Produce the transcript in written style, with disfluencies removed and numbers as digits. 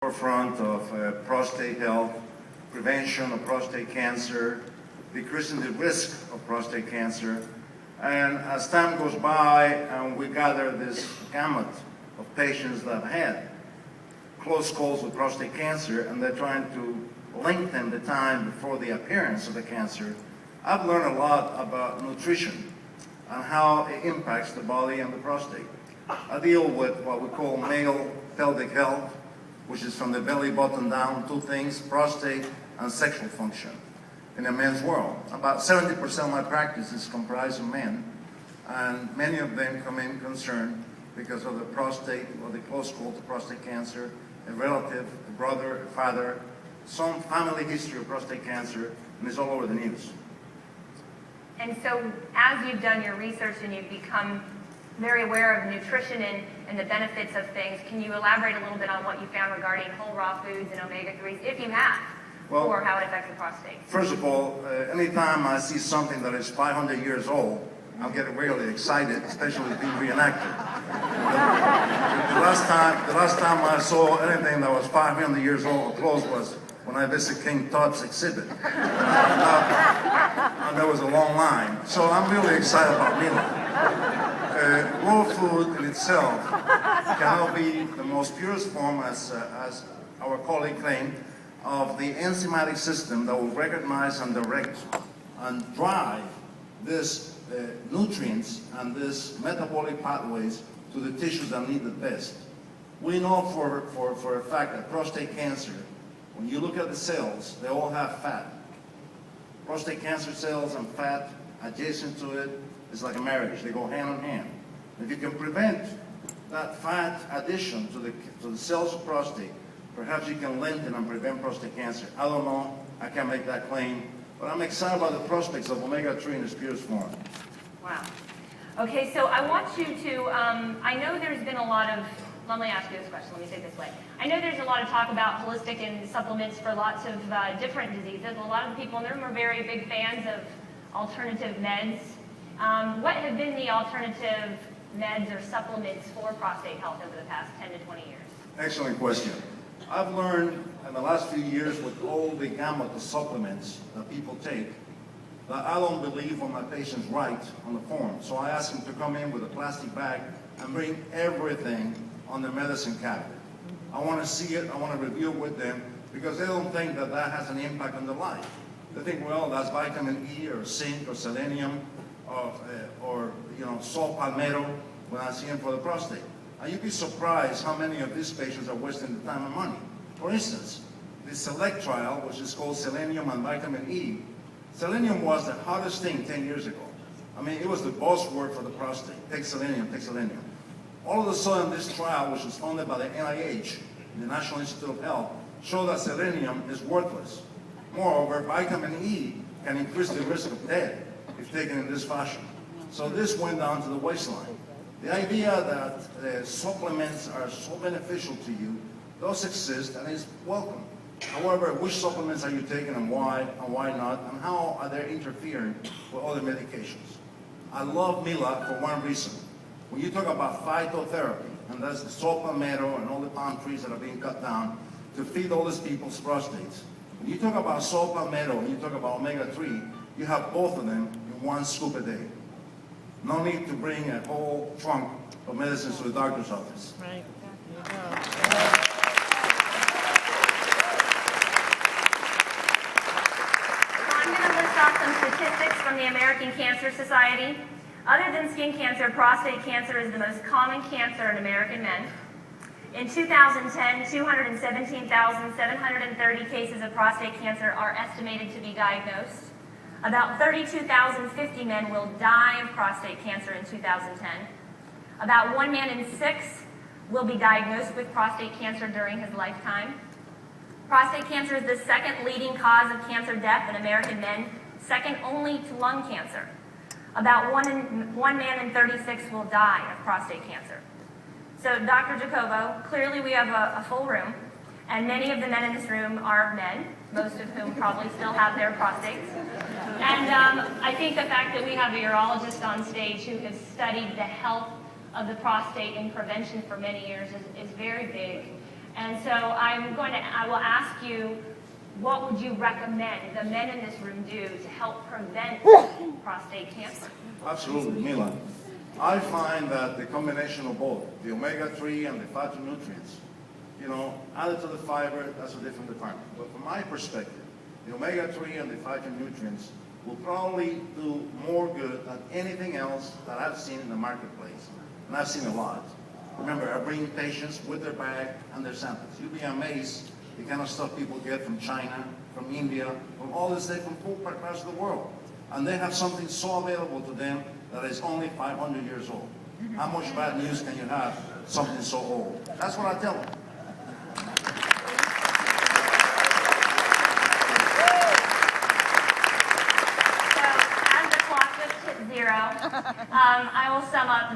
forefront of prostate health, prevention of prostate cancer, decreasing the risk of prostate cancer. And as time goes by and we gather this gamut of patients that have had close calls with prostate cancer and they're trying to lengthen the time before the appearance of the cancer, I've learned a lot about nutrition and how it impacts the body and the prostate. I deal with what we call male pelvic health, which is from the belly button down, two things, prostate and sexual function in a man's world. About 70% of my practice is comprised of men, and many of them come in concerned because of the prostate or the close call to prostate cancer, a relative, a brother, a father, some family history of prostate cancer, and it's all over the news. And so as you've done your research and you've become very aware of nutrition and the benefits of things, can you elaborate a little bit on what you found regarding whole raw foods and omega-3s, if you have, or how it affects the prostate? First of all, anytime I see something that is 500 years old, I'll get really excited, especially being reenacted. The last time I saw anything that was 500 years old or close was when I visited King Tut's exhibit. And there was a long line. So I'm really excited about Mila. Raw food in itself cannot be the most purest form, as our colleague claimed, of the enzymatic system that will recognize and direct and drive these nutrients and these metabolic pathways to the tissues that need it best. We know for a fact that prostate cancer, when you look at the cells, they all have fat. Prostate cancer cells and fat adjacent to it is like a marriage. They go hand in hand. If you can prevent that fat addition to the cells of prostate, perhaps you can lengthen and prevent prostate cancer. I don't know. I can't make that claim. But I'm excited about the prospects of omega-3 in its purest form. Wow. Okay, so I want you to, I know there's been a lot of, let me ask you this question, let me say it this way. I know there's a lot of talk about holistic and supplements for lots of different diseases. A lot of the people in the room are very big fans of alternative meds. What have been the alternative meds or supplements for prostate health over the past 10 to 20 years? Excellent question. I've learned in the last few years with all the gamut of supplements that people take that I don't believe when my patients write on the form. So I ask them to come in with a plastic bag and bring everything on the medicine cabinet. I want to see it, I want to review it with them, because they don't think that that has an impact on their life. They think, well, that's vitamin E or zinc or selenium or saw palmetto when I see them for the prostate. And you'd be surprised how many of these patients are wasting the time and money. For instance, the SELECT trial, which is called selenium and vitamin E, selenium was the hottest thing 10 years ago. I mean, it was the buzzword for the prostate. Take selenium, take selenium. All of a sudden, this trial, which was funded by the NIH, the National Institute of Health, showed that selenium is worthless. Moreover, vitamin E can increase the risk of death if taken in this fashion. So this went down to the waistline. The idea that supplements are so beneficial to you does exist and is welcome. However, which supplements are you taking and why not, and how are they interfering with other medications? I love Mila for one reason. When you talk about phytotherapy, and that's the saw palmetto and all the palm trees that are being cut down to feed all these people's prostates. When you talk about saw palmetto and you talk about omega-3, you have both of them in one scoop a day. No need to bring a whole trunk of medicines to the doctor's office. Right. I'm going to list off some statistics from the American Cancer Society. Other than skin cancer, prostate cancer is the most common cancer in American men. In 2010, 217,730 cases of prostate cancer are estimated to be diagnosed. About 32,050 men will die of prostate cancer in 2010. About 1 man in 6 will be diagnosed with prostate cancer during his lifetime. Prostate cancer is the second leading cause of cancer death in American men, second only to lung cancer. About 1 man in 36 will die of prostate cancer. So, Dr. Jacobo, clearly we have a full room, and many of the men in this room are men, most of whom probably still have their prostates. And I think the fact that we have a urologist on stage who has studied the health of the prostate and prevention for many years is very big. And so I will ask you, what would you recommend the men in this room do to help prevent prostate cancer? Absolutely, Mila. I find that the combination of both, the omega-3 and the phytonutrients, added to the fiber, that's a different department. But from my perspective, the omega-3 and the phytonutrients will probably do more good than anything else that I've seen in the marketplace. And I've seen a lot. Remember, I bring patients with their bag and their samples. You'd be amazed the kind of stuff people get from China, from India, from all this stuff from full parts of the world. And they have something so available to them that is only 500 years old. How much bad news can you have, something so old? That's what I tell them. So as the clock just hit 0, I will sum up